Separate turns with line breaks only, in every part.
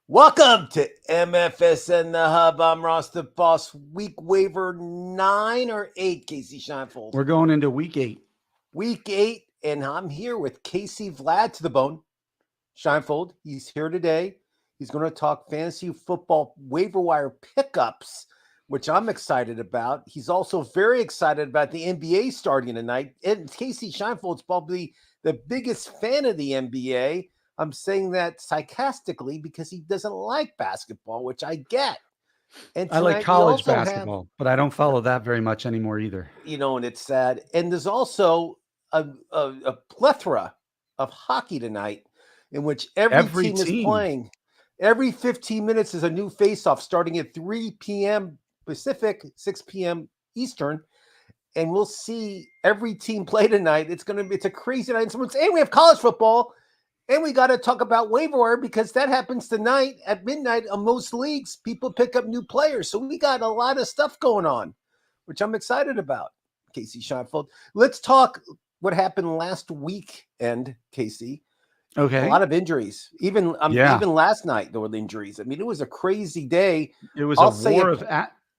Welcome to MFSN the Hub. I'm Ross the Boss. Week waiver 9 or 8, Casey Scheinfold.
We're going into week 8.
Week 8, and I'm here with Casey Vlad to the bone. Scheinfold, he's here today. He's going to talk fantasy football waiver wire pickups, which I'm excited about. He's also very excited about the NBA starting tonight. And Casey Scheinfold's probably the biggest fan of the NBA. I'm saying that sarcastically because he doesn't like basketball, which I get. And
I like
tonight we
college
also have,
basketball, but I don't follow that very much anymore either.
and it's sad. And there's also a plethora of hockey tonight in which every
Every
team is
team.
playing. Every 15 minutes is a new face-off starting at 3 p.m. Pacific, 6 p.m. Eastern. And we'll see every team play tonight. It's a crazy night. And we have college football. And we got to talk about waiver wire because that happens tonight at midnight on most leagues. People pick up new players. So we got a lot of stuff going on, which I'm excited about, Casey Scheinfeld. Let's talk what happened last weekend, Casey.
Okay.
A lot of injuries. Even last night, there were injuries. I mean, it was a crazy day.
It was a war of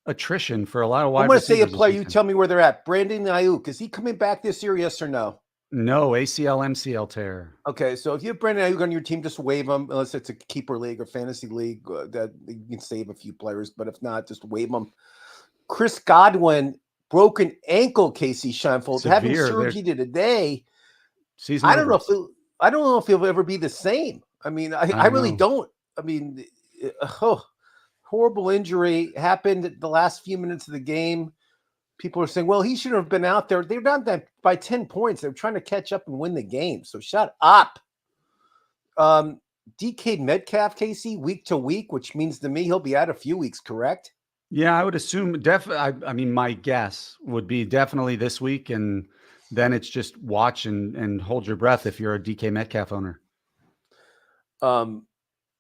attrition for a lot of wide
receivers. I'm going to say a player. You tell me where they're at. Brandon Ayuk. Is he coming back this year, yes or no?
No, ACL, MCL tear.
Okay, so if you have Brandon Ayuk on your team, just waive him, unless it's a keeper league or fantasy league that you can save a few players. But if not, just waive them. Chris Godwin, broken ankle, Casey Scheinfeld, having surgery today. I don't know if he'll ever be the same. I mean, I really don't. I mean, horrible injury happened the last few minutes of the game. People are saying, well, he shouldn't have been out there. They're down by 10 points. They're trying to catch up and win the game. So shut up. DK Metcalf, Casey, week to week, which means to me he'll be out a few weeks, correct?
Yeah, I would assume I mean, my guess would be definitely this week. And then it's just watch and hold your breath if you're a DK Metcalf owner.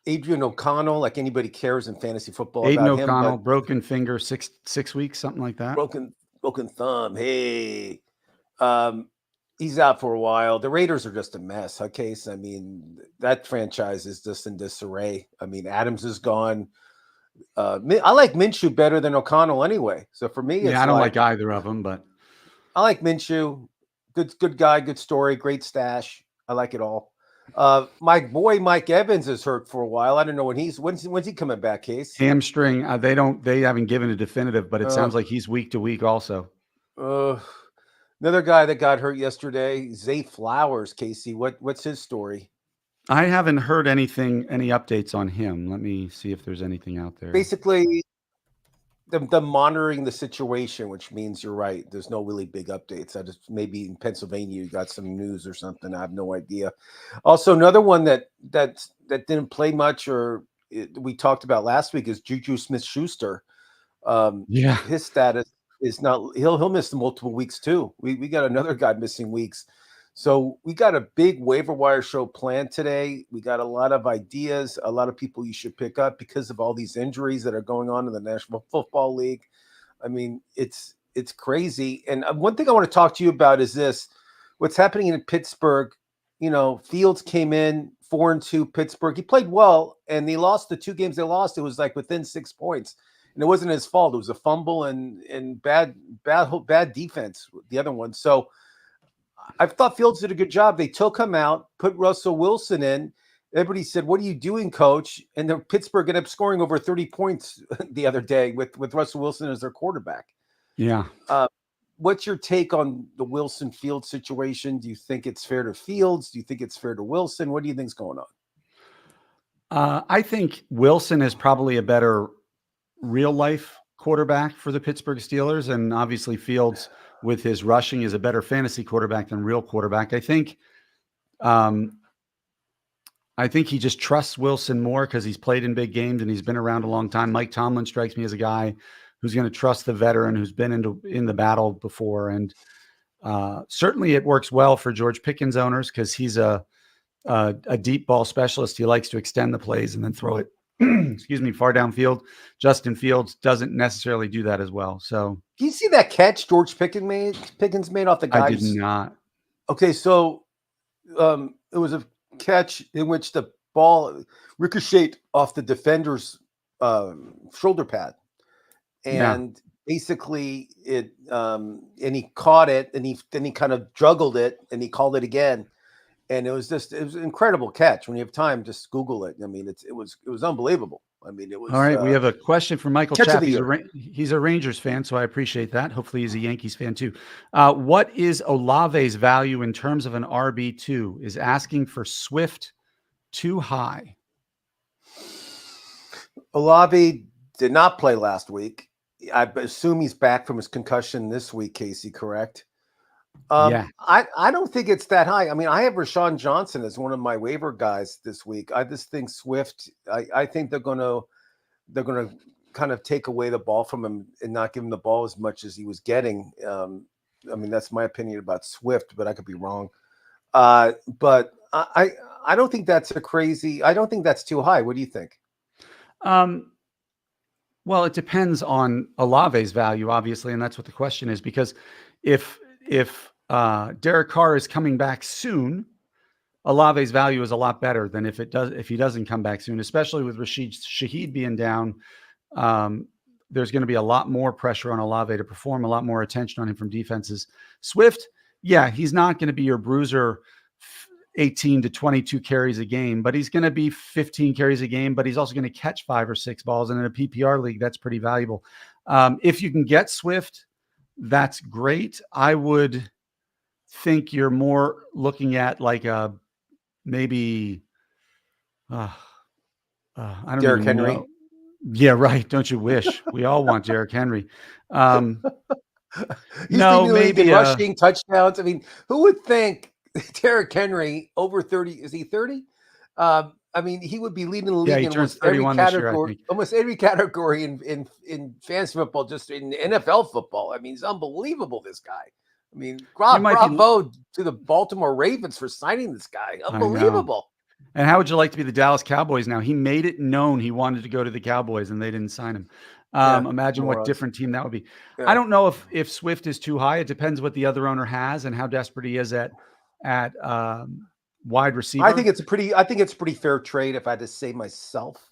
Adrian O'Connell, like anybody cares in fantasy football
Aiden
about
O'Connell,
him.
broken finger, six weeks, something like that.
Broken thumb. Hey, he's out for a while. The Raiders are just a mess. Okay, so I mean that franchise is just in disarray. I mean Adams is gone. I like Minshew better than O'Connell anyway. So for me,
I don't like either of them, but
I like Minshew. Good guy, good story, great stash. I like it all. My boy Mike Evans is hurt for a while. I don't know when's he coming back, Case?
Hamstring. They haven't given a definitive, but it sounds like he's week to week also.
Another guy that got hurt yesterday, Zay Flowers, Casey. What's his story?
I haven't heard any updates on him. Let me see if there's anything out there.
Basically, the monitoring the situation, which means you're right. There's no really big updates. Maybe in Pennsylvania you got some news or something. I have no idea. Also, another one that didn't play much or we talked about last week is Juju Smith-Schuster. His status is not. He'll miss multiple weeks too. We got another guy missing weeks. So we got a big waiver wire show planned today. We got a lot of ideas, a lot of people you should pick up because of all these injuries that are going on in the National Football League. I mean, it's crazy. And one thing I want to talk to you about is this: what's happening in Pittsburgh. You know, Fields came in 4-2 Pittsburgh. He played well, and they lost the 2 games they lost. It was like within 6 points, and it wasn't his fault. It was a fumble and bad defense. The other one, so. I thought Fields did a good job. They took him out, put Russell Wilson in. Everybody said, "What are you doing, coach?" And then Pittsburgh ended up scoring over 30 points the other day with Russell Wilson as their quarterback.
Yeah.
What's your take on the Wilson Fields situation? Do you think it's fair to Fields? Do you think it's fair to Wilson? What do you think's going
on? I think Wilson is probably a better real life quarterback for the Pittsburgh Steelers, and obviously Fields with his rushing is a better fantasy quarterback than real quarterback. I think he just trusts Wilson more because he's played in big games and he's been around a long time. Mike Tomlin strikes me as a guy who's going to trust the veteran who's been in the battle before. And certainly it works well for George Pickens owners because he's a deep ball specialist. He likes to extend the plays and then throw it far downfield. Justin Fields doesn't necessarily do that as well. So,
do you see that catch George Pickens made off the guy?
I did not.
Okay, so it was a catch in which the ball ricocheted off the defender's shoulder pad,
Yeah.
and basically it and he caught it, and he kind of juggled it, and he called it again, and it was an incredible catch. When you have time, just Google it. I mean, it was unbelievable. I mean, it
All
was
right. We have a question from Michael
catch of
Chapp.
the year.
He's a Rangers fan, so I appreciate that. Hopefully he's a Yankees fan too. What is Olave's value in terms of an RB2? Is asking for Swift too high?
Olave did not play last week. I assume he's back from his concussion this week, Casey, correct?
Yeah.
I don't think it's that high. I mean, I have Rashawn Johnson as one of my waiver guys this week. I just think Swift, I think they're gonna kind of take away the ball from him and not give him the ball as much as he was getting. I mean, that's my opinion about Swift, but I could be wrong. But I don't think that's I don't think that's too high. What do you think?
Well, it depends on Olave's value, obviously, and that's what the question is. Because if Derek Carr is coming back soon, Olave's value is a lot better than if he doesn't come back soon, especially with Rashid Shaheed being down. There's going to be a lot more pressure on Olave to perform, a lot more attention on him from defenses. Swift, yeah, he's not going to be your bruiser 18 to 22 carries a game, but he's going to be 15 carries a game, but he's also going to catch 5 or 6 balls. And in a PPR league, that's pretty valuable. If you can get Swift, that's great. I would think you're more looking at like maybe, I don't
Derrick
even
Henry.
know. Yeah, right. Don't you wish? We all want Derrick Henry.
He's
No,
leading the league in
maybe
rushing touchdowns. I mean, who would think Derrick Henry over 30? Is he 30? I mean, he would be leading the league
he
in
turns
almost every
31 this year, I
category,
think.
almost every category in fantasy football, just in NFL football. I mean, he's unbelievable, this guy. I mean, bravo to the Baltimore Ravens for signing this guy. Unbelievable.
And how would you like to be the Dallas Cowboys now? He made it known he wanted to go to the Cowboys, and they didn't sign him. Imagine what different team that would be. Yeah. I don't know if Swift is too high. It depends what the other owner has and how desperate he is at wide receiver.
I think it's a pretty fair trade if I had to say myself.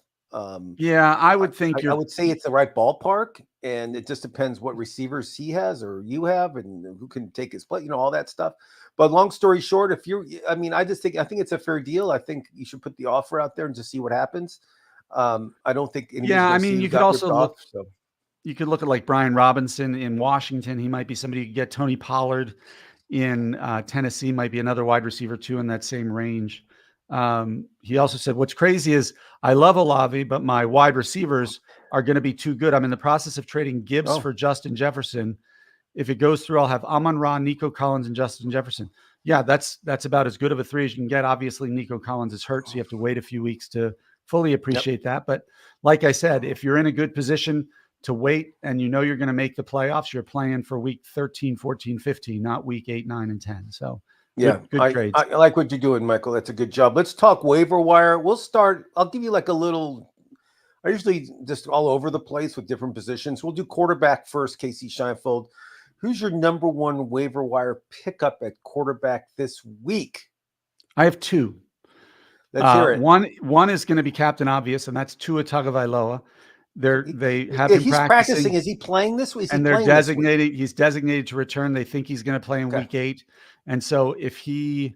Yeah, I would think
I would say it's the right ballpark, and it just depends what receivers he has or you have, and who can take his play, all that stuff. But long story short, I think it's a fair deal. I think you should put the offer out there and just see what happens. I don't think.
You could also you could look at like Brian Robinson in Washington. He might be somebody you could get. Tony Pollard in Tennessee might be another wide receiver too in that same range. He also said, what's crazy is I love Olave, but my wide receivers are going to be too good. I'm in the process of trading Gibbs for Justin Jefferson. If it goes through, I'll have Amon-Ra, Nico Collins, and Justin Jefferson. Yeah, that's about as good of a 3 as you can get. Obviously, Nico Collins is hurt, so you have to wait a few weeks to fully appreciate that. But like I said, if you're in a good position to wait and you're going to make the playoffs, you're playing for week 13, 14, 15, not week 8, 9, and 10. So
yeah,
good trades.
I like what you're doing, Michael. That's a good job. Let's talk waiver wire. We'll start. I'll give you like a little. I usually just all over the place with different positions. We'll do quarterback first, Casey Scheinfeld. Who's your number one waiver wire pickup at quarterback this week?
I have 2.
Let's hear it.
One is going to be Captain Obvious, and that's Tua Tagovailoa. They have him
practicing. Is he playing this week?
And they're designated. He's designated to return. They think he's going to play in week 8. And so if he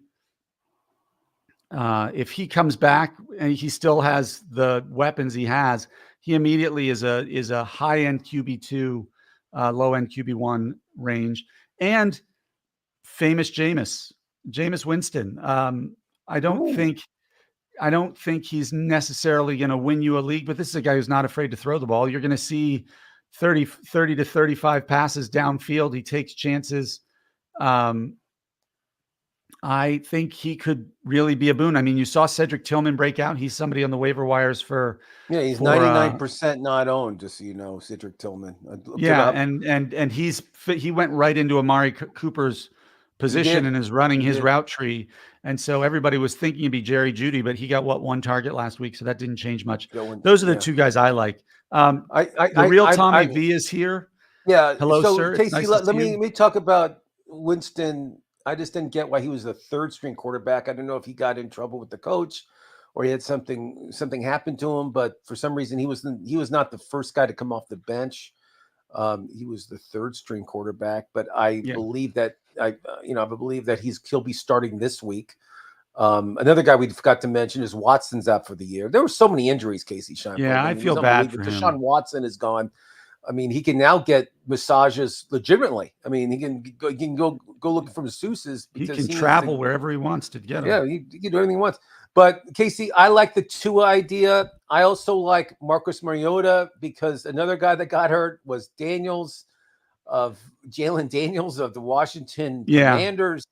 comes back and he still has the weapons he has, he immediately is a high end QB2, low end QB1 range, and famous Jameis Winston. I don't think he's necessarily going to win you a league, but this is a guy who's not afraid to throw the ball. You're going to see 30 to 35 passes downfield. He takes chances. I think he could really be a boon. I mean, you saw Cedric Tillman break out. He's somebody on the waiver wires for.
Yeah, he's 99% not owned, just so you know, Cedric Tillman.
Yeah, and he went right into Amari Cooper's position and is running his route tree. And so everybody was thinking it'd be Jerry Jeudy, but he got 1 target last week, so that didn't change much. Those are the 2 guys I like. The real Tommy V is here.
Yeah.
Hello, sir.
Casey, let me talk about Winston. I just didn't get why he was the 3rd string quarterback. I don't know if he got in trouble with the coach or he had something happen to him. But for some reason, he was not the first guy to come off the bench. He was the third string quarterback, but I
Yeah.
believe that I believe that he'll be starting this week. Another guy we forgot to mention is Watson's out for the year. There were so many injuries, Casey Scheinfeld.
Yeah,
I
I
mean, it
feel
was
bad for
unbelievable.
him.
Deshaun Watson is gone. I mean, he can now get massages legitimately. I mean, he can go looking for masseuses
He
because
can
he needs to.
travel wherever he wants to get them.
Yeah, he can do anything he wants. But Casey, I like the Tua idea. I also like Marcus Mariota because another guy that got hurt was Jalen Daniels of the Washington
Yeah.
Commanders.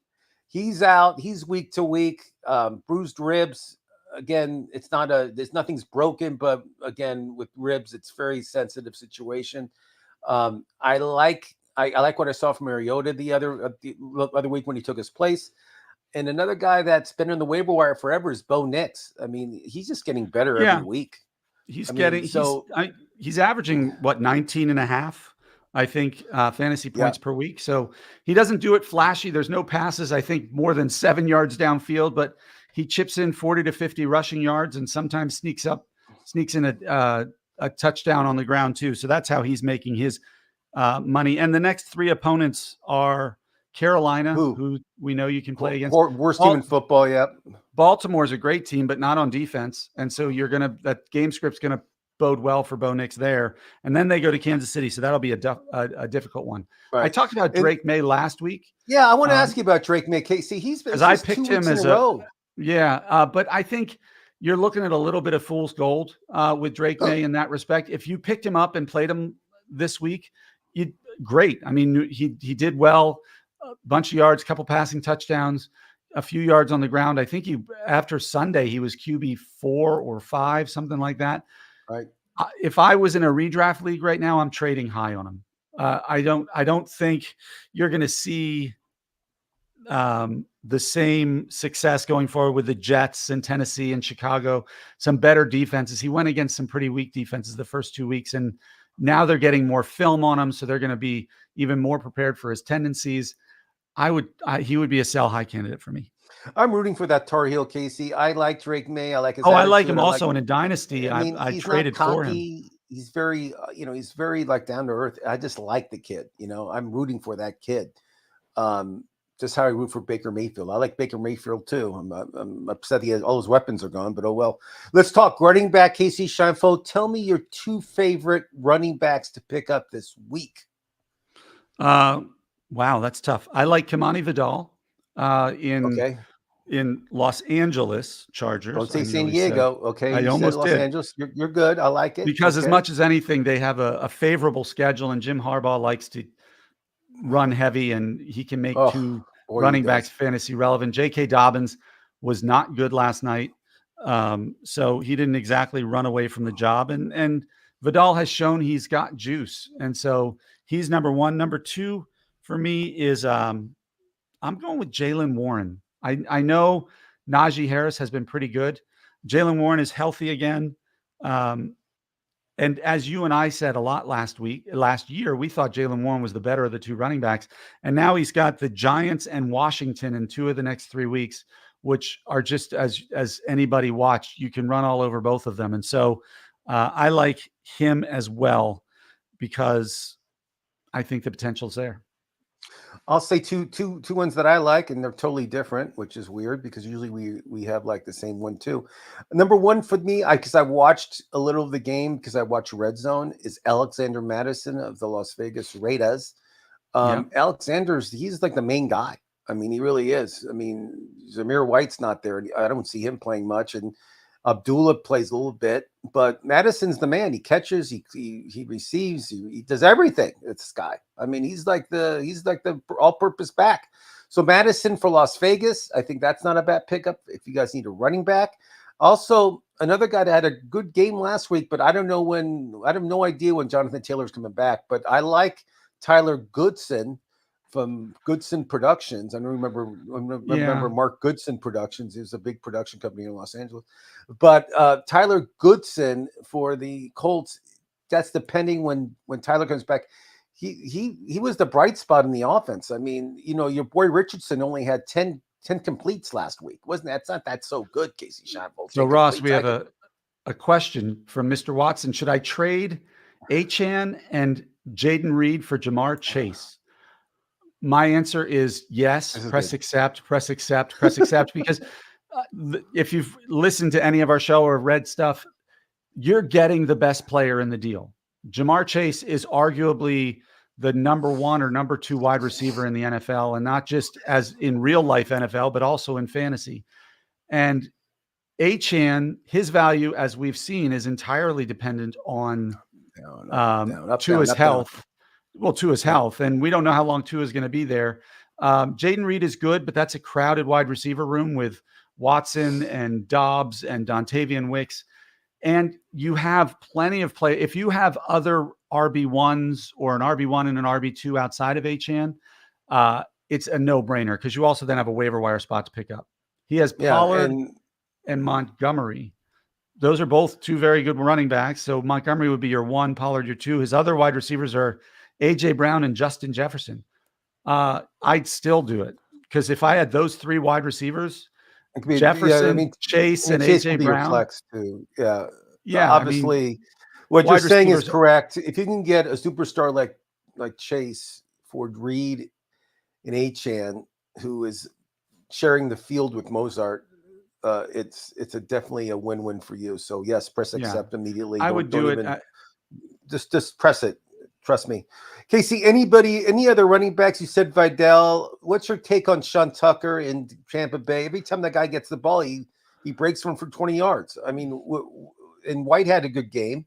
He's out. He's week to week. Bruised ribs. Again, nothing's broken, but again, with ribs, it's very sensitive situation. I like what I saw from Mariota the other week when he took his place. And another guy that's been in the waiver wire forever is Bo Nix. I mean, he's just getting better every
Yeah.
week.
He's
I mean,
he's averaging what, 19 and a half, I think, fantasy
yeah,
points per week. So he doesn't do it flashy. There's no passes, I think, more than 7 yards downfield, but he chips in 40 to 50 rushing yards and sometimes sneaks in a touchdown on the ground too. So that's how he's making his money. And the next three opponents are Carolina, who we know you can play against.
Worst team in football. Yep.
Baltimore's a great team, but not on defense. And so that game script's going to bode well for Bo Nix there. And then they go to Kansas City. So that'll be a difficult one.
Right.
I talked about Drake May last week.
Yeah. I want to ask you about Drake May. See, because
I picked him as but I think you're looking at a little bit of fool's gold with Drake May in that respect. If you picked him up and played him this week, great. I mean, he did well, a bunch of yards, couple passing touchdowns, a few yards on the ground. I think after Sunday, he was QB 4 or 5, something like that.
Right.
If I was in a redraft league right now, I'm trading high on him. I don't think you're going to see the same success going forward with the Jets and Tennessee and Chicago, some better defenses. He went against some pretty weak defenses the first 2 weeks, and now they're getting more film on him, so they're going to be even more prepared for his tendencies. He would be a sell high candidate for me.
I'm rooting for that Tar Heel, Casey. I like Drake May. I like his
I like him also in a dynasty.
I mean,
I traded for him.
He's very, he's very like down to earth. I just like the kid. I'm rooting for that kid. Just how I root for Baker Mayfield. I like Baker Mayfield too. I'm upset all his weapons are gone, but oh well. Let's talk running back. Casey Scheinfeld, tell me your 2 favorite running backs to pick up this week.
Wow, that's tough. I like Kimani Vidal in Los Angeles Chargers.
Don't say San Diego. Okay,
I almost
Los Angeles. You're good. I like it
because as much as anything, they have a favorable schedule, and Jim Harbaugh likes to run heavy, and he can make 2 running backs fantasy relevant. J.K. Dobbins was not good last night, so he didn't exactly run away from the job. And Vidal has shown he's got juice, and so he's number 1. Number 2 for me is I'm going with Jaylen Warren. I know Najee Harris has been pretty good. Jaylen Warren is healthy again. And as you and I said a lot last year, we thought Jaylen Warren was the better of the 2 running backs. And now he's got the Giants and Washington in 2 of the next 3 weeks, which are just as anybody watched, you can run all over both of them. And so I like him as well because I think the potential's there.
I'll say two ones that I like, and they're totally different, which is weird because usually we have like the same one too. Number 1 for me, because I watched a little of the game because I watched Red Zone, is Alexander Madison of the Las Vegas Raiders. Alexander's he's like the main guy. I mean, he really is. I mean, Zamir White's not there. I don't see him playing much, and Abdullah plays a little bit, but Madison's the man. He catches, he receives, he does everything. It's this guy. I mean, he's like the all-purpose back. So Madison for Las Vegas, I think that's not a bad pickup if you guys need a running back. Also, another guy that had a good game last week, but I have no idea when Jonathan Taylor's coming back. But I like Tyler Goodson from Goodson Productions. I remember Mark Goodson Productions. He was a big production company in Los Angeles. But Tyler Goodson for the Colts, that's depending when Tyler comes back. He was the bright spot in the offense. I mean, your boy Richardson only had 10 10 completes last week. Wasn't that? It's not that so good, Casey Scheinfeld.
So
10
Ross,
completes,
we have a question from Mr. Watson. Should I trade Achane and Jaden Reed for Jamar Chase? My answer is yes. Press accept, press accept, press accept. Because if you've listened to any of our show or read stuff, you're getting the best player in the deal. Jamar Chase is arguably the number 1 or number 2 wide receiver in the NFL, and not just as in real life NFL, but also in fantasy. And Achane, his value, as we've seen, is entirely dependent on Tua's health. Well, Tua's health, and we don't know how long Tua is going to be there. Jaden Reed is good, but that's a crowded wide receiver room with Watson and Dobbs and Dontavian Wicks. And you have plenty of play. If you have other RB1s or an RB1 and an RB2 outside of Achane, it's a no-brainer because you also then have a waiver wire spot to pick up. He has Pollard and Montgomery. Those are both 2 very good running backs. So Montgomery would be your 1, Pollard your 2. His other wide receivers are A.J. Brown and Justin Jefferson. I'd still do it because if I had those 3 wide receivers, Jefferson, Chase, and A.J. Brown.
Flex too. Yeah.
Yeah.
Obviously, what you're saying is correct. If you can get a superstar like Chase, Ford Reed, and Achane, who is sharing the field with Mozart, it's definitely a win-win for you. So yes, press accept immediately.
I would do it.
Just press it. Trust me. Casey, any other running backs? You said Vidal. What's your take on Sean Tucker in Tampa Bay? Every time that guy gets the ball, he breaks one for 20 yards. I mean, and White had a good game.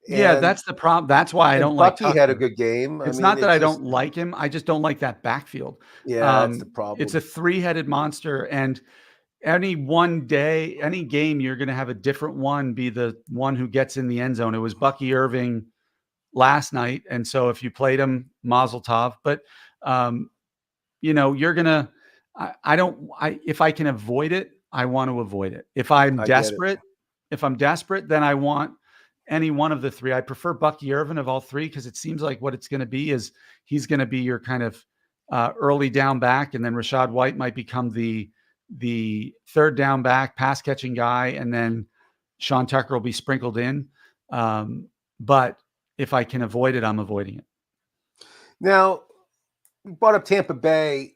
Yeah, that's the problem. That's why I don't like Tucker.
Bucky had a good game.
It's not that I don't like him. I just don't like that backfield.
Yeah, that's the problem.
It's a 3-headed monster, and any game, you're going to have a different one be the one who gets in the end zone. It was Bucky Irving last night, and so if you played him, Mazel Tov. But you're gonna. If I can avoid it, I want to avoid it. If I'm desperate, then I want any one of the 3. I prefer Bucky Irvin of all 3 because it seems like what it's going to be is he's going to be your kind of early down back, and then Rachaad White might become the 3rd down back, pass catching guy, and then Sean Tucker will be sprinkled in. But if I can avoid it, I'm avoiding it.
Now, we brought up Tampa Bay.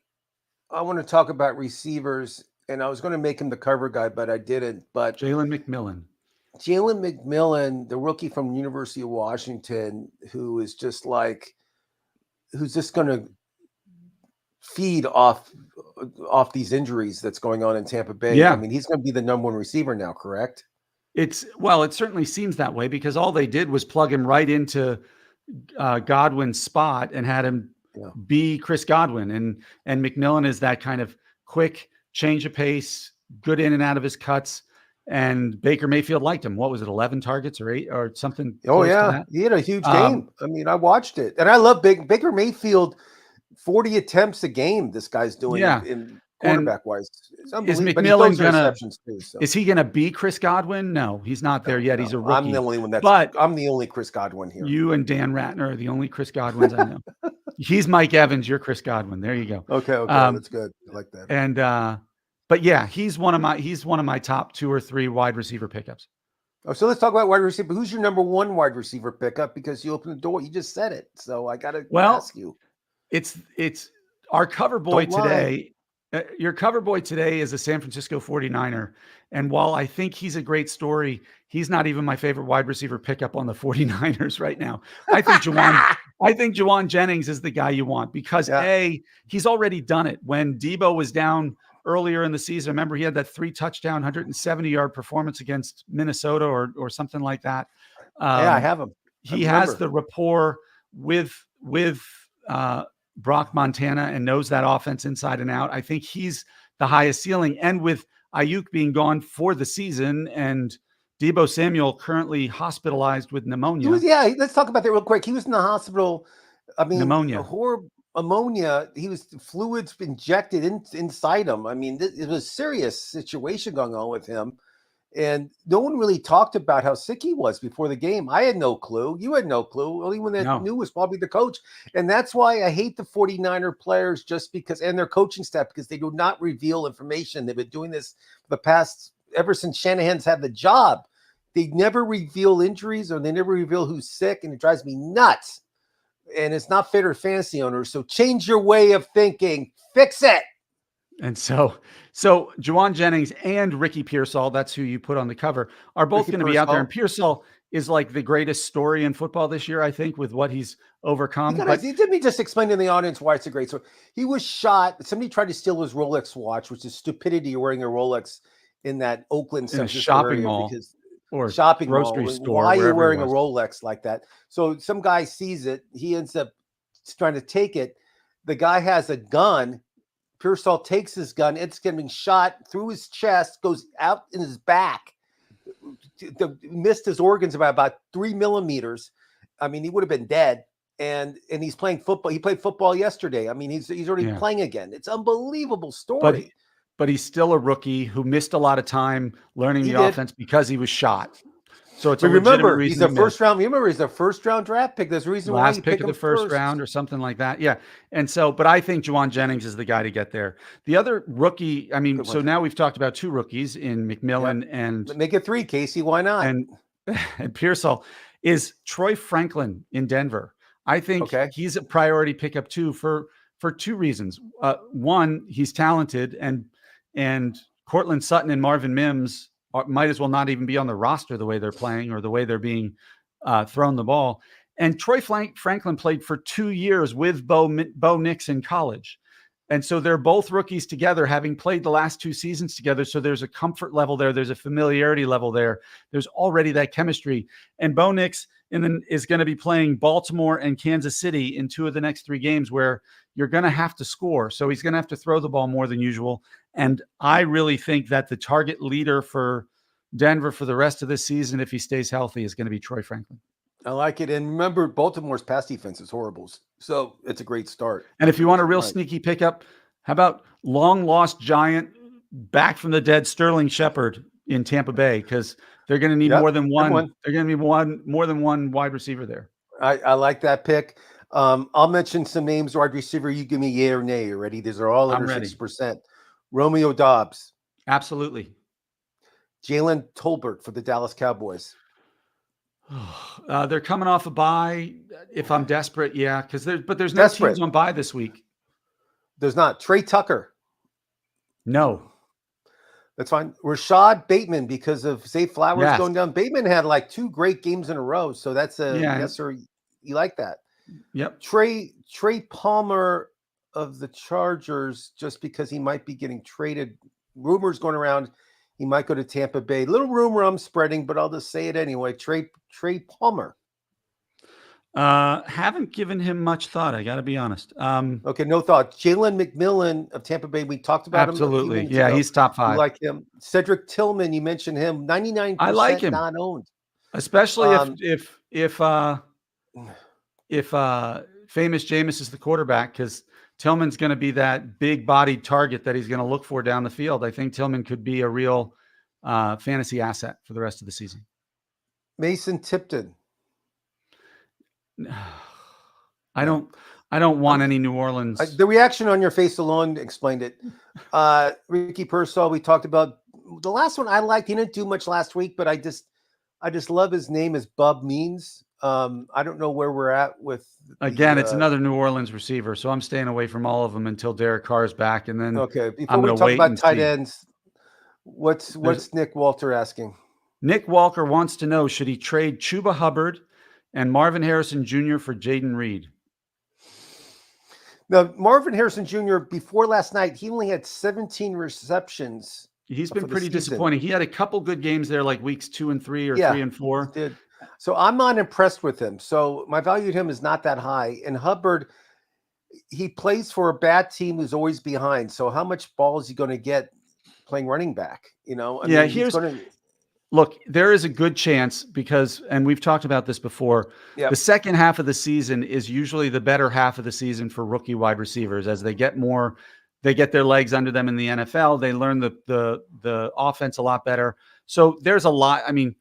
I want to talk about receivers, and I was going to make him the cover guy, but I didn't. But
Jalen McMillan,
the rookie from University of Washington, who's just going to feed off these injuries that's going on in Tampa Bay.
Yeah.
I mean, he's going to be the number 1 receiver now, correct?
It certainly seems that way because all they did was plug him right into Godwin's spot and had him be Chris Godwin. And McMillan is that kind of quick change of pace, good in and out of his cuts. And Baker Mayfield liked him. What was it, 11 targets or 8 or something?
Oh, yeah. He had a huge game. I mean, I watched it. And I love Baker Mayfield, 40 attempts a game this guy's doing in quarterback-wise.
Is McMillan is he going to be Chris Godwin? No, he's not there yet. He's a rookie.
I'm the only one I'm the only Chris Godwin here.
You and Dan Ratner are the only Chris Godwins I know. He's Mike Evans. You're Chris Godwin. There you go.
Okay. That's good. I like that.
And, but yeah, he's one of my top 2 or 3 wide receiver pickups.
Oh, so let's talk about wide receiver. Who's your number 1 wide receiver pickup? Because you opened the door. You just said it. So I got to ask you. It's
our cover boy today. Your cover boy today is a San Francisco 49er. And while I think he's a great story, he's not even my favorite wide receiver pickup on the 49ers right now. I think Juwan Jennings is the guy you want because he's already done it. When Debo was down earlier in the season, remember he had that 3-touchdown, 170-yard performance against Minnesota or something like that.
I have him.
He has the rapport with Brock Montana and knows that offense inside and out. I think he's the highest ceiling. And with Ayuk being gone for the season and Deebo Samuel currently hospitalized with pneumonia.
Let's talk about that real quick. He was in the hospital. I mean,
pneumonia.
Ammonia. He was fluids injected inside him. I mean, it was a serious situation going on with him. And no one really talked about how sick he was before the game. I had no clue. You had no clue. Only one that
No.
knew was probably the coach. And that's why I hate the 49er players, just because, and their coaching staff, because they do not reveal information. They've been doing this for the past, ever since Shanahan's had the job. They never reveal injuries, or they never reveal who's sick, and it drives me nuts. And it's not fair to fantasy owners. So change your way of thinking. Fix it.
And so Juwan Jennings and Ricky Pearsall, that's who you put on the cover, are both going to be out there. And Pearsall is like the greatest story in football this year, I think, with what he's overcome.
Let me just explain to the audience why it's a great story. He was shot. Somebody tried to steal his Rolex watch, which is stupidity. You're wearing a Rolex in that Oakland
shopping mall or
shopping
grocery
mall.
store.
Why are you wearing a Rolex like that? So some guy sees it. He ends up trying to take it. The guy has a gun. Pearsall takes his gun. It's getting shot through his chest, goes out in his back. Missed his organs by about 3 millimeters. I mean, he would have been dead. And he's playing football. He played football yesterday. I mean, he's already playing again. It's unbelievable story.
But he's still a rookie who missed a lot of time learning the offense because he was shot. So it's
remember, he's a first round. Remember, he's a first round draft pick. There's a reason why
last pick of the first round or something like that. Yeah. And so, but I think Juwan Jennings is the guy to get there. The other rookie, I mean, so now we've talked about 2 rookies in McMillan and
make it 3, Casey. Why not?
And Pearsall is Troy Franklin in Denver. I think he's a priority pickup too for 2 reasons. One, he's talented, and Cortland Sutton and Marvin Mims might as well not even be on the roster the way they're playing or the way they're being thrown the ball. And Troy Franklin played for 2 years with Bo Nix in college. And so they're both rookies together, having played the last 2 seasons together. So there's a comfort level there. There's a familiarity level there. There's already that chemistry. And Bo Nix is going to be playing Baltimore and Kansas City in 2 of the next 3 games where you're going to have to score. So he's going to have to throw the ball more than usual. And I really think that the target leader for Denver for the rest of this season, if he stays healthy, is going to be Troy Franklin.
I like it. And remember, Baltimore's pass defense is horrible. So it's a great start.
And if you want a real sneaky pickup, how about long lost giant, back from the dead Sterling Shepard in Tampa Bay? Because they're going to need more than one. They're going to be more than one wide receiver there.
I like that pick. I'll mention some names, wide receiver. You give me yay or nay. You ready? These are all under 6%. Romeo Doubs.
Absolutely.
Jalen Tolbert for the Dallas Cowboys.
They're coming off a bye. If I'm desperate, because there's no teams on bye this week.
There's not. Trey Tucker.
No.
That's fine. Rashad Bateman, because of Zay Flowers going down. Bateman had like 2 great games in a row. So that's a yes, sir. You like that?
Yep.
Trey Palmer of the Chargers, just because he might be getting traded. Rumors going around. He might go to Tampa Bay. Little rumor I'm spreading, but I'll just say it anyway. Trey Palmer.
Haven't given him much thought. I got to be honest.
Okay, no thought. Jalen McMillan of Tampa Bay. We talked about him.
Absolutely. Yeah, he's top 5.
You like him. Cedric Tillman, you mentioned him. 99%.
I like him.
Not owned.
Especially if famous Jameis is the quarterback, because Tillman's going to be that big-bodied target that he's going to look for down the field. I think Tillman could be a real fantasy asset for the rest of the season.
Mason Tipton.
I don't want any New Orleans.
The reaction on your face alone explained it. Ricky Pearsall, we talked about. The last one I liked. He didn't do much last week, but I just love his name as Bub Means. I don't know where we're at with.
Again, it's another New Orleans receiver, so I'm staying away from all of them until Derek Carr's back, and then
Before we talk about tight ends, what's Nick Walter asking?
Nick Walker wants to know: should he trade Chuba Hubbard and Marvin Harrison Jr. for Jaden Reed?
Now, Marvin Harrison Jr. before last night, he only had 17 receptions.
He's been pretty disappointing. He had a couple good games there, like weeks 2 and 3 or 3 and 4.
He did. So I'm not impressed with him. So my value to him is not that high. And Hubbard, he plays for a bad team who's always behind. So how much ball is he going to get playing running back?
Look, there is a good chance because, and we've talked about this before, the second half of the season is usually the better half of the season for rookie wide receivers as they get their legs under them in the NFL. They learn the offense a lot better. So there's a lot. I mean,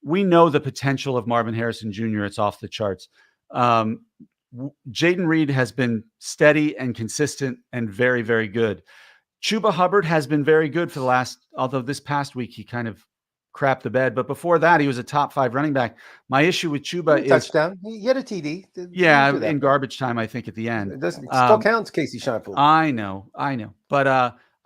we know the potential of Marvin Harrison Jr. It's off the charts. Jaden Reed has been steady and consistent and very, very good. Chuba Hubbard has been very good for the last, although this past week he kind of crapped the bed. But before that, he was a top 5 running back. My issue with Chuba is
touchdown. He had a TD.
yeah,
Do that,
in garbage time, I think at the end.
it doesn't, it still counts, Casey Scheinfeld.
I know. But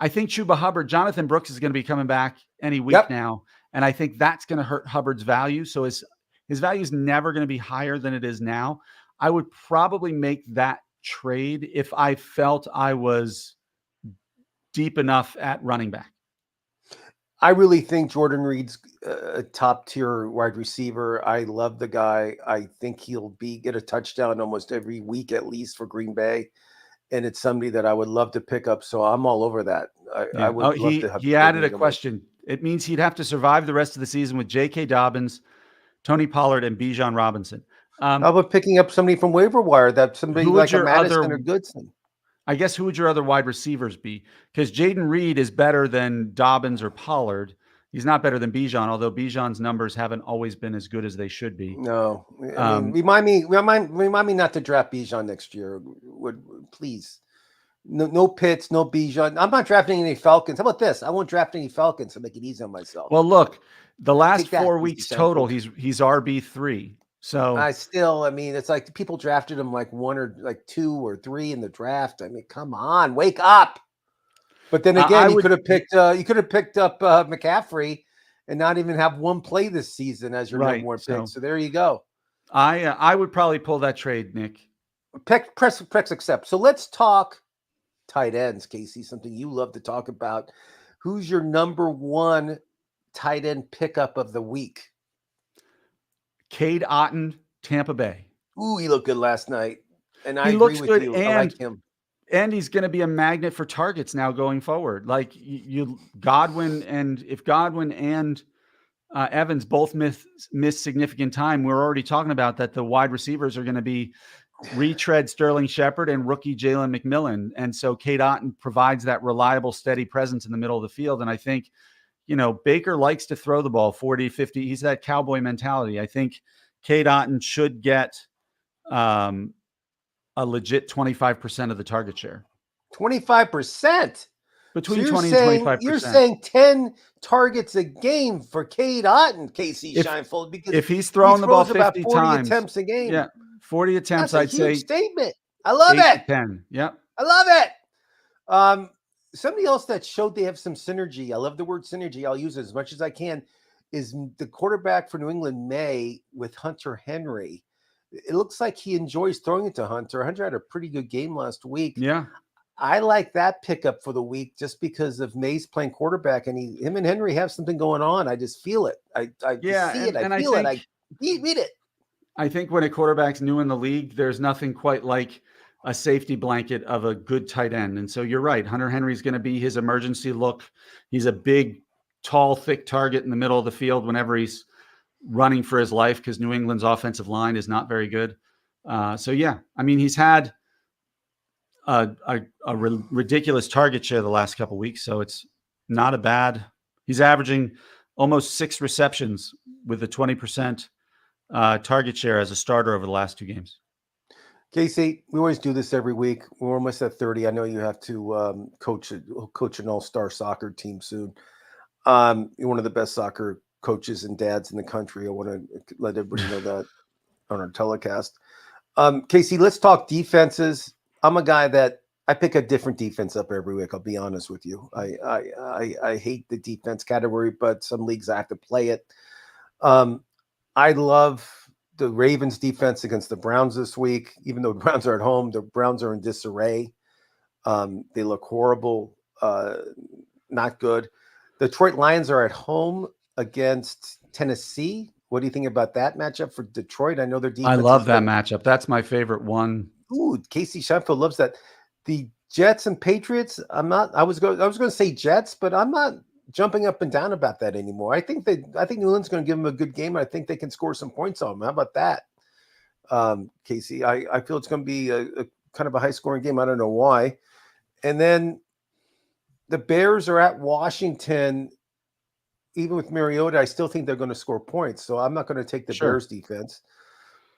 I think Chuba Hubbard, Jonathan Brooks is going to be coming back any week now. And I think that's going to hurt Hubbard's value. So his value is never going to be higher than it is now. I would probably make that trade if I felt I was deep enough at running back.
I really think Jordan Reed's a top tier wide receiver. I love the guy. I think he'll get a touchdown almost every week, at least for Green Bay. And it's somebody that I would love to pick up. So I'm all over that. I would love to have.
He added a question. It means he'd have to survive the rest of the season with J.K. Dobbins, Tony Pollard, and Bijan Robinson.
How about picking up somebody from waiver wire? That somebody like a Madison or Goodson.
I guess who would your other wide receivers be? Because Jaden Reed is better than Dobbins or Pollard. He's not better than Bijan, although Bijan's numbers haven't always been as good as they should be.
No, I mean, remind me not to draft Bijan next year. Please? No Pitts, no Bijan. I'm not drafting any Falcons. How about this? I won't draft any Falcons to make it easy on myself.
Well, look, the last 4 weeks total, he's RB3. So
I mean, it's like people drafted him like 1 or like 2 or 3 in the draft. I mean, come on, wake up. But then again, you could have picked up McCaffrey and not even have one play this season as your number 1 pick. So there you go.
I would probably pull that trade, Nick.
Press accept. So let's talk tight ends, Casey, something you love to talk about. Who's your number 1 tight end pickup of the week?
Cade Otton, Tampa Bay.
Ooh, he looked good last night. And I agree with you. I like him.
And he's going to be a magnet for targets now going forward. Like Godwin, and if Godwin and Evans both miss significant time, we're already talking about that the wide receivers are going to be retread Sterling Shepard and rookie Jalen McMillan. And so Cade Otton provides that reliable, steady presence in the middle of the field. And I think, Baker likes to throw the ball 40, 50. He's that cowboy mentality. I think Cade Otton should get a legit 25% of the target share.
25%?
Between 20 and 25%.
You're saying 10 targets a game for Cade Otton, Casey Scheinfeld, because
if he's throwing the ball 50
about 40
times,
attempts a game.
Yeah, 40 attempts,
That's
I'd say.
Statement. I love it.
10. Yep.
I love it. Somebody else that showed they have some synergy. I love the word synergy. I'll use it as much as I can. Is the quarterback for New England, May, with Hunter Henry. It looks like he enjoys throwing it to Hunter. Hunter had a pretty good game last week.
Yeah.
I like that pickup for the week just because of May's playing quarterback, and him and Henry have something going on. I just feel it. I see it. I feel it. I read it.
I think when a quarterback's new in the league, there's nothing quite like a safety blanket of a good tight end. And so you're right. Hunter Henry's going to be his emergency look. He's a big, tall, thick target in the middle of the field whenever he's running for his life because New England's offensive line is not very good. So yeah, I mean, he's had a ridiculous target share the last couple of weeks. So it's not a bad, he's averaging almost 6 receptions with a 20% target share as a starter over the last 2 games.
Casey, we always do this every week. We're almost at 30. I know you have to coach an all-star soccer team soon. You're one of the best soccer coaches and dads in the country. I want to let everybody know that on our telecast. Casey, let's talk defenses. I'm a guy that I pick a different defense up every week. I'll be honest with you. I hate the defense category, but some leagues I have to play it. I love the Ravens defense against the Browns this week. Even though the Browns are at home, the Browns are in disarray. They look horrible, not good. The Detroit Lions are at home against Tennessee. What do you think about that matchup for Detroit? I know their defense.
I love that matchup. That's my favorite one.
Ooh, Casey Scheinfeld loves that. The Jets and Patriots. I was going to say Jets, but I'm not jumping up and down about that anymore. I think New England's going to give them a good game. I think they can score some points on them. How about that, Casey? I feel it's going to be a kind of a high scoring game. I don't know why. And then the Bears are at Washington. even with Mariota, I still think they're going to score points. So I'm not going to take the
Sure.
Bears defense.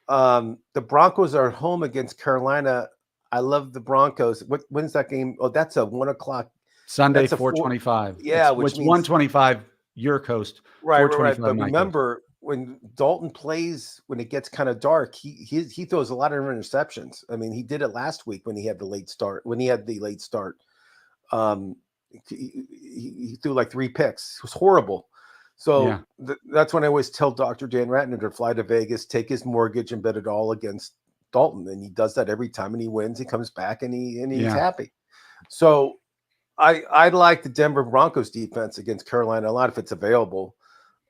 The Broncos are at home against Carolina. I love the Broncos. When's that game? Oh, that's a 1:00.
Sunday,
That's a
4:25.
yeah, which
It's
means
1:25 your coast,
right.
4:25
But
my coast.
remember when Dalton plays when it gets kind of dark, he throws a lot of interceptions. I mean, he did it last week when he had the late start. Um, he threw like 3 picks. It was horrible.
Yeah.
So that's when I always tell Dr. Dan Ratner to fly to Vegas, take his mortgage, and bet it all against Dalton, and he does that every time, and he wins. He comes back, and he's
Yeah.
happy. So I like the Denver Broncos defense against Carolina a lot if it's available.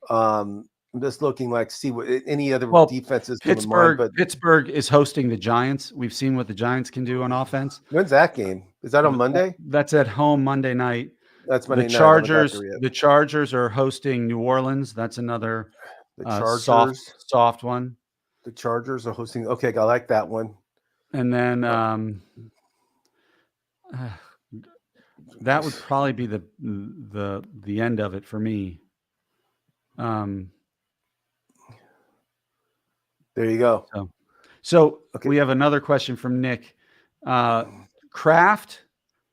I'm just looking like to see what any other defenses come in mind. But
Pittsburgh is hosting the Giants. We've seen what the Giants can do on offense.
when's that game? Is that on Monday?
That's at home Monday night.
That's Monday night. I haven't got there yet.
The Chargers are hosting New Orleans. That's another
The Chargers,
soft one.
The Chargers are hosting. Okay, I like that one.
And then that would probably be the end of it for me.
There you go.
So okay. We have another question from Nick. Kraft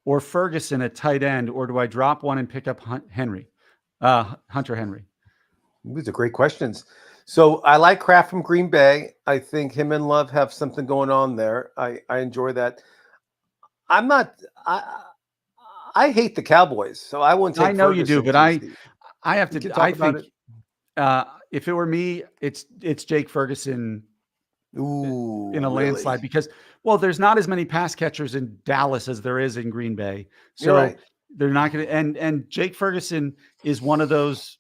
or Ferguson at tight end, or do I drop one and pick up Hunter Henry?
These are great questions. So I like Kraft from Green Bay. I think him and Love have something going on there. I enjoy that. I hate the Cowboys, so I won't take
I know
Ferguson.
You do, but I have to. I think if it were me, it's Jake Ferguson.
Ooh,
in a
really?
landslide because, well, there's not as many pass catchers in Dallas as there is in Green Bay. So
right.
They're not going to, and Jake Ferguson is one of those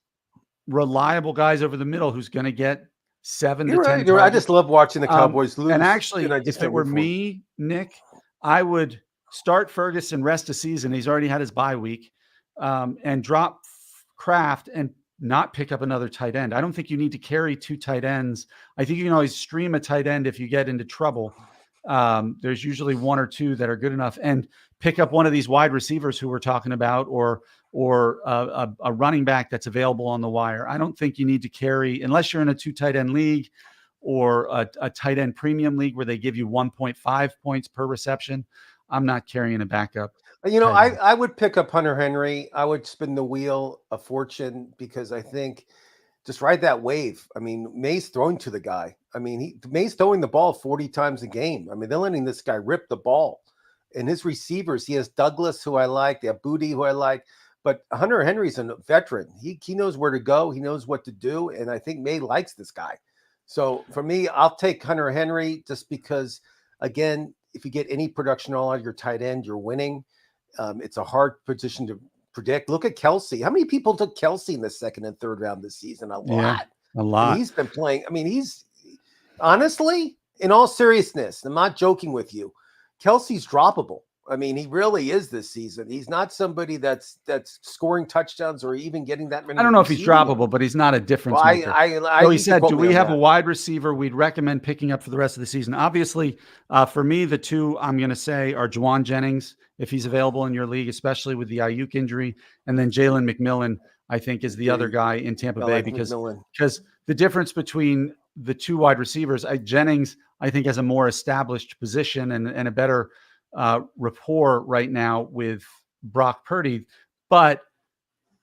reliable guys over the middle who's going to get 7 to 10 targets.
I just love watching the Cowboys lose.
And actually, if it were me, Nick, I would start Ferguson rest of season. He's already had his bye week, and drop Kraft and not pick up another tight end. I don't think you need to carry 2 tight ends. I think you can always stream a tight end if you get into trouble. There's usually 1 or 2 that are good enough, and pick up one of these wide receivers who we're talking about, or a running back that's available on the wire. I don't think you need to carry, unless you're in a 2 tight end league or a tight end premium league where they give you 1.5 points per reception. I'm not carrying a backup.
I would pick up Hunter Henry. I would spin the wheel a fortune because I think just ride that wave. I mean, May's throwing to the guy. I mean, May's throwing the ball 40 times a game. I mean, they're letting this guy rip the ball. And his receivers, he has Douglas, who I like. They have Booty, who I like. But Hunter Henry's a veteran. He knows where to go. He knows what to do. And I think May likes this guy. So for me, I'll take Hunter Henry just because, again, if you get any production all out of your tight end, you're winning. It's a hard position to predict. Look at Kelsey. How many people took Kelsey in the 2nd and 3rd round this season? A lot.
Yeah, a lot.
I mean, he's been playing. I mean, he's honestly, in all seriousness, I'm not joking with you. Kelsey's droppable. I mean, he really is this season. He's not somebody that's scoring touchdowns or even getting that many.
I don't know if he's droppable, but he's not a difference maker. So he said, do we have a wide receiver we'd recommend picking up for the rest of the season? Obviously, for me, the 2 I'm going to say are Juwan Jennings, if he's available in your league, especially with the Ayuk injury, and then Jalen McMillan, I think, is the other guy in Tampa Bay, because the difference between the 2 wide receivers, Jennings, I think, has a more established position and a better rapport right now with Brock Purdy, but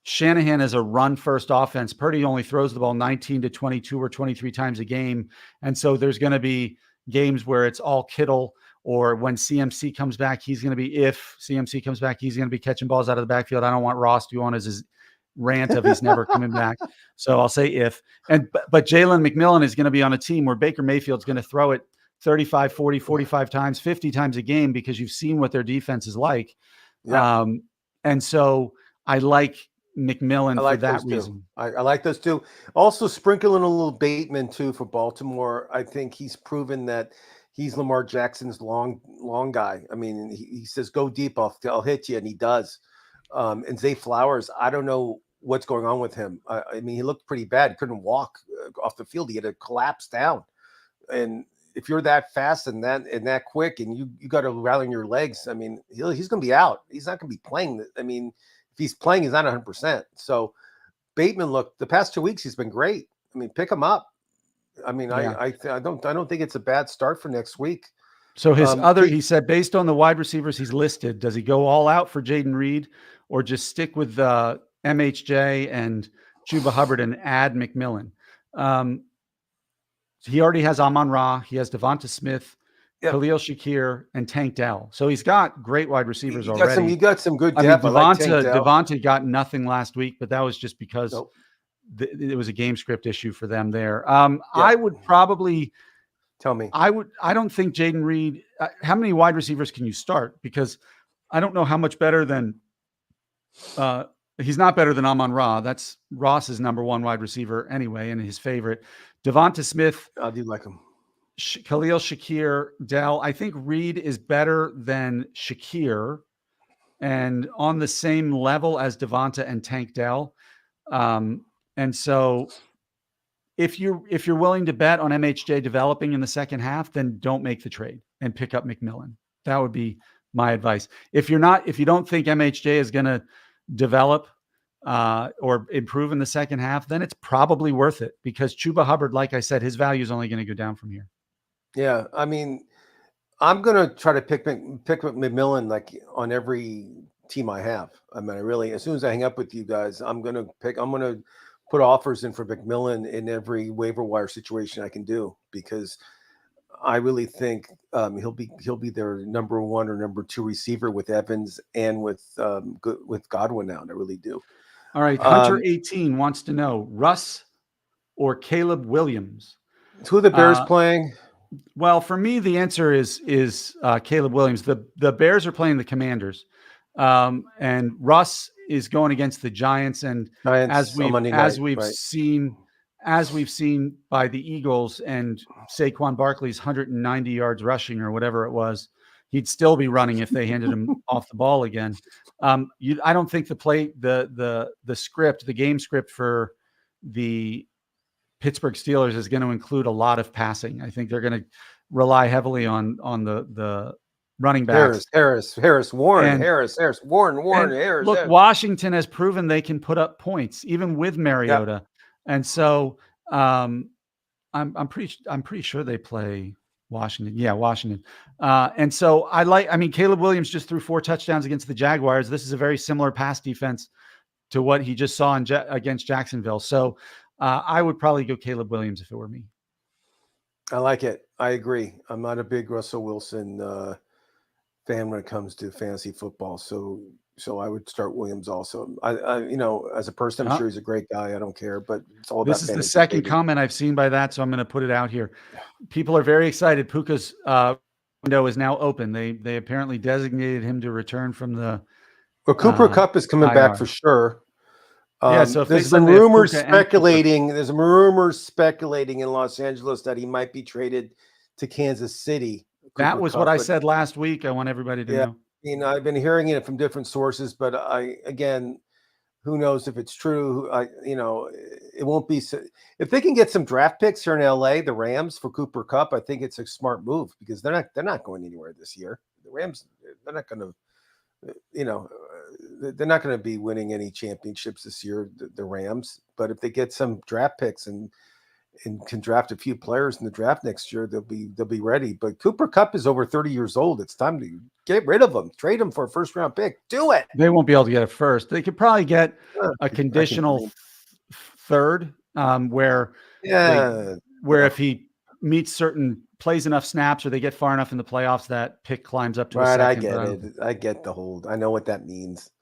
Shanahan is a run-first offense. Purdy only throws the ball 19 to 22 or 23 times a game, and so there's going to be games where it's all Kittle, or when CMC comes back, he's going to be catching balls out of the backfield. I don't want Ross to go on as his rant of he's never coming back. So I'll say if. But Jalen McMillan is going to be on a team where Baker Mayfield's going to throw it 35, 40, 45 times, 50 times a game, because you've seen what their defense is like.
Yeah.
And so I like McMillan for that reason.
I like those 2. Also sprinkle in a little Bateman too for Baltimore. I think he's proven that he's Lamar Jackson's long guy. I mean, he says, go deep, I'll hit you. And he does. And Zay Flowers, I don't know what's going on with him. I mean, he looked pretty bad. He couldn't walk off the field. He had to collapse down. And if you're that fast and that quick, and you got to rally on your legs, I mean, he's going to be out. He's not going to be playing. I mean, if he's playing, he's not 100%. So Bateman looked the past 2 weeks. He's been great. I mean, pick him up. I mean,
Yeah.
I don't think it's a bad start for next week.
So he said, based on the wide receivers he's listed, does he go all out for Jaden Reed or just stick with MHJ and Chuba Hubbard and add McMillan? He already has Amon-Ra. He has Devonta Smith,
Yep.
Khalil Shakir, and Tank Dell. So he's got great wide receivers already.
You got some good depth.
I mean,
like Tank Dell.
Devonta got nothing last week, but that was just because
Nope.
it was a game script issue for them there. I would probably
tell me.
I don't think Jaden Reed. How many wide receivers can you start? Because I don't know how much better than. He's not better than Amon-Ra. That's Ross's number one wide receiver anyway, and his favorite. Devonta Smith.
I do like him.
Khalil Shakir, Dell. I think Reed is better than Shakir and on the same level as Devonta and Tank Dell. And so if you're willing to bet on MHJ developing in the second half, then don't make the trade and pick up McMillan. That would be my advice. If you don't think MHJ is going to develop or improve in the second half, then it's probably worth it because Chuba Hubbard, like I said, his value is only going to go down from here.
Yeah, I mean, I'm gonna try to pick McMillan like on every team I have. I mean, as soon as I hang up with you guys, I'm gonna put offers in for McMillan in every waiver wire situation I can do because I really think he'll be their number one or number two receiver with Evans and with Godwin now. I really do.
All right, Hunter 18 wants to know Russ or Caleb Williams.
Who are the Bears playing?
Well, for me, the answer is Caleb Williams. The Bears are playing the Commanders, and Russ is going against the Giants. And as we've seen by the Eagles and Saquon Barkley's 190 yards rushing or whatever it was, he'd still be running if they handed him off the ball again. I don't think the game script for the Pittsburgh Steelers is going to include a lot of passing. I think they're going to rely heavily on the running backs.
Harris, Warren.
Look, Washington has proven they can put up points even with Mariota. Yep. And so I'm pretty sure they play Washington. Yeah, Washington. And so Caleb Williams just threw 4 touchdowns against the Jaguars. This is a very similar pass defense to what he just saw against Jacksonville. So I would probably go Caleb Williams if it were me.
I like it. I agree. I'm not a big Russell Wilson fan when it comes to fantasy football. So I would start Williams also. I as a person, I'm sure he's a great guy. I don't care, but it's all about
this is the second comment I've seen by that, so I'm going to put it out here. People are very excited. Puka's window is now open. They apparently designated him to return from the.
Well, Cooper Kupp is coming back for sure.
So
there's some rumors speculating. There's rumors speculating in Los Angeles that he might be traded to Kansas City.
That was what I said last week. I want everybody to know.
I've been hearing it from different sources, but who knows if it's true? It won't be. If they can get some draft picks here in LA, the Rams for Cooper Kupp, I think it's a smart move because they're not going anywhere this year. The Rams, they're not going to. They're not going to be winning any championships this year, the Rams. But if they get some draft picks and can draft a few players in the draft next year, they'll be ready. But Cooper Kupp is over 30 years old. It's time to get rid of him. Trade him for a first round pick. Do it.
They won't be able to get it first. They could probably get a conditional third, where if he meets plays enough snaps or they get far enough in the playoffs, that pick climbs up to a second.
I get it. I get the hold. I know what that means.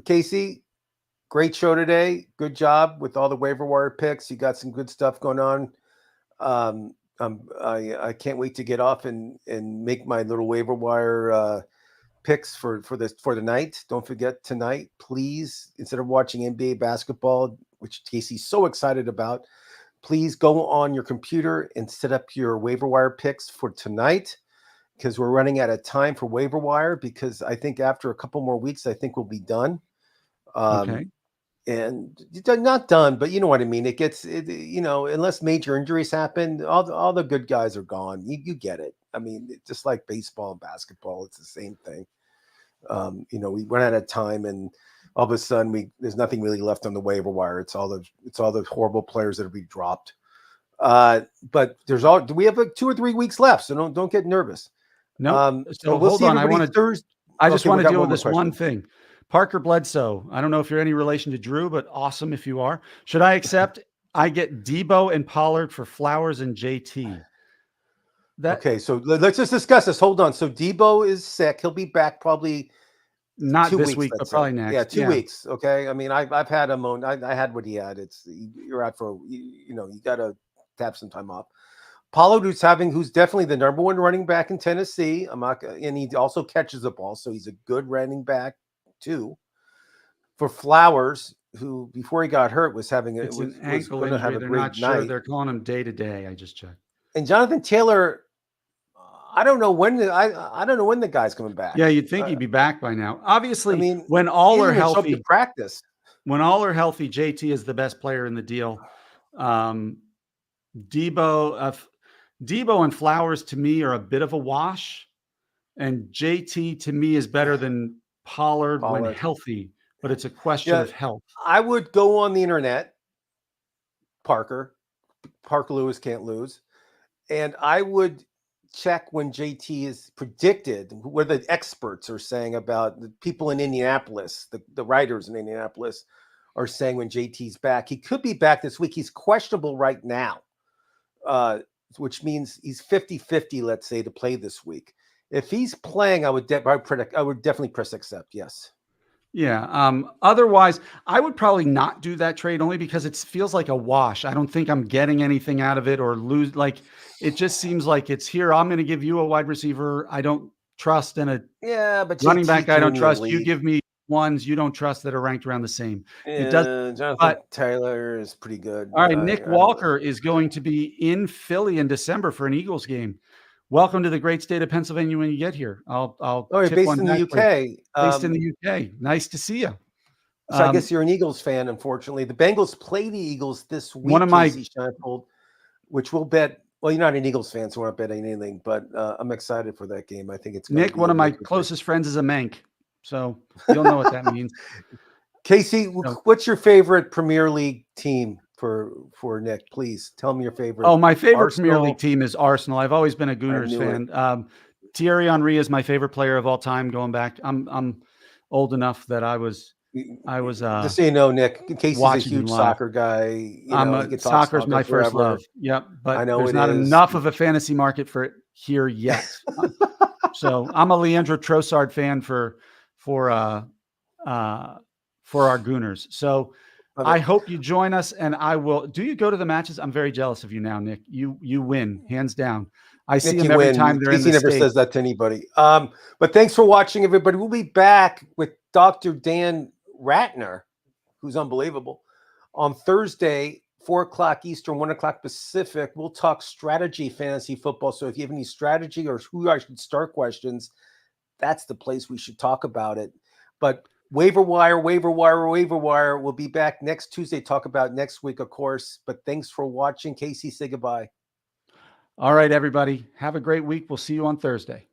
Casey, great show today. Good job with all the waiver wire picks. You got some good stuff going on. I can't wait to get off and make my little waiver wire picks for the night. Don't forget tonight, please, instead of watching NBA basketball, which Casey's so excited about, please go on your computer and set up your waiver wire picks for tonight because we're running out of time for waiver wire because I think after a couple more weeks, I think we'll be done.
Okay.
And not done, but you know what I mean? It gets, unless major injuries happen, all the good guys are gone. You get it. I mean, just like baseball and basketball, it's the same thing. We run out of time and all of a sudden there's nothing really left on the waiver wire. It's all the horrible players that will be dropped. But we have 2 or 3 weeks left, so don't get nervous.
No. So
But we'll
hold
see
on.
everybody Thursday.
I just
Okay,
want
we
to
got
deal
one
with
more
this one
question.
thing. Parker Bledsoe. I don't know if you're any relation to Drew, but awesome if you are. Should I accept? I get Debo and Pollard for Flowers and JT.
Okay, so let's just discuss this. Hold on. So Debo is sick. He'll be back probably
Not
2
this
weeks.
week, but
Let's say.
probably next.
Yeah, 2 weeks. Okay. I mean, I've had him on. I had what he had. You're out for you got to have some time off. Pollard, who's definitely the number 1 running back in Tennessee. And he also catches the ball, so he's a good running back too. For Flowers, who before he got hurt was going to have a
They're
great
not sure.
night.
They're calling him day to day. I just checked.
And Jonathan Taylor, I don't know when the guy's coming back.
Yeah, you'd think he'd be back by now. Obviously,
I mean,
when all are
show up
healthy,
to practice.
When all are healthy, JT is the best player in the deal. Debo and Flowers to me are a bit of a wash, and JT to me is better than Pollard when healthy, but it's a question of health.
I would go on the internet, Park Lewis can't lose, and I would check when JT is predicted, what the experts are saying about the people in Indianapolis, the writers in Indianapolis are saying when JT's back. He could be back this week. He's questionable right now, which means he's 50-50, let's say, to play this week. If he's playing, I would definitely press accept. Yes.
Yeah. Otherwise, I would probably not do that trade only because it feels like a wash. I don't think I'm getting anything out of it or lose. Like it just seems like it's here. I'm going to give you a wide receiver I don't trust and
but
running back I don't trust. You give me ones you don't trust that are ranked around the same. It does.
Jonathan Taylor is pretty good.
All right, Nick Walker is going to be in Philly in December for an Eagles game. Welcome to the great state of Pennsylvania when you get here. I'll
based in the UK.
Based in the UK. Nice to see you.
So I guess you're an Eagles fan, unfortunately. The Bengals play the Eagles this week, which we'll bet. Well, you're not an Eagles fan, so we're not betting anything, but I'm excited for that game. I think it's
Nick, one of my closest friends is a Mank, so you'll know what that means.
Casey, what's your favorite Premier League team for Nick? Please tell me your favorite.
Oh, my favorite Premier League team is Arsenal. I've always been a Gunners fan. Thierry Henry is my favorite player of all time. Going back, I'm old enough that I was.
Just so you know, Nick, Casey's a huge soccer guy.
Soccer's my first love. Yep, but there's not enough of a fantasy market for it here yet. So I'm a Leandro Trossard fan for our Gooners. So I hope you join us, and I will. Do you go to the matches? I'm very jealous of you now, Nick. You win hands down. I see him every time they're in the
never says that to anybody. But thanks for watching, everybody. We'll be back with Dr. Dan Ratner, who's unbelievable, on Thursday, 4:00 Eastern, 1:00 Pacific. We'll talk strategy fantasy football. So if you have any strategy or who I should start questions, that's the place we should talk about it. But waiver wire. We'll be back next Tuesday. Talk about next week, of course. But thanks for watching. Casey, say goodbye.
All right, everybody. Have a great week. We'll see you on Thursday.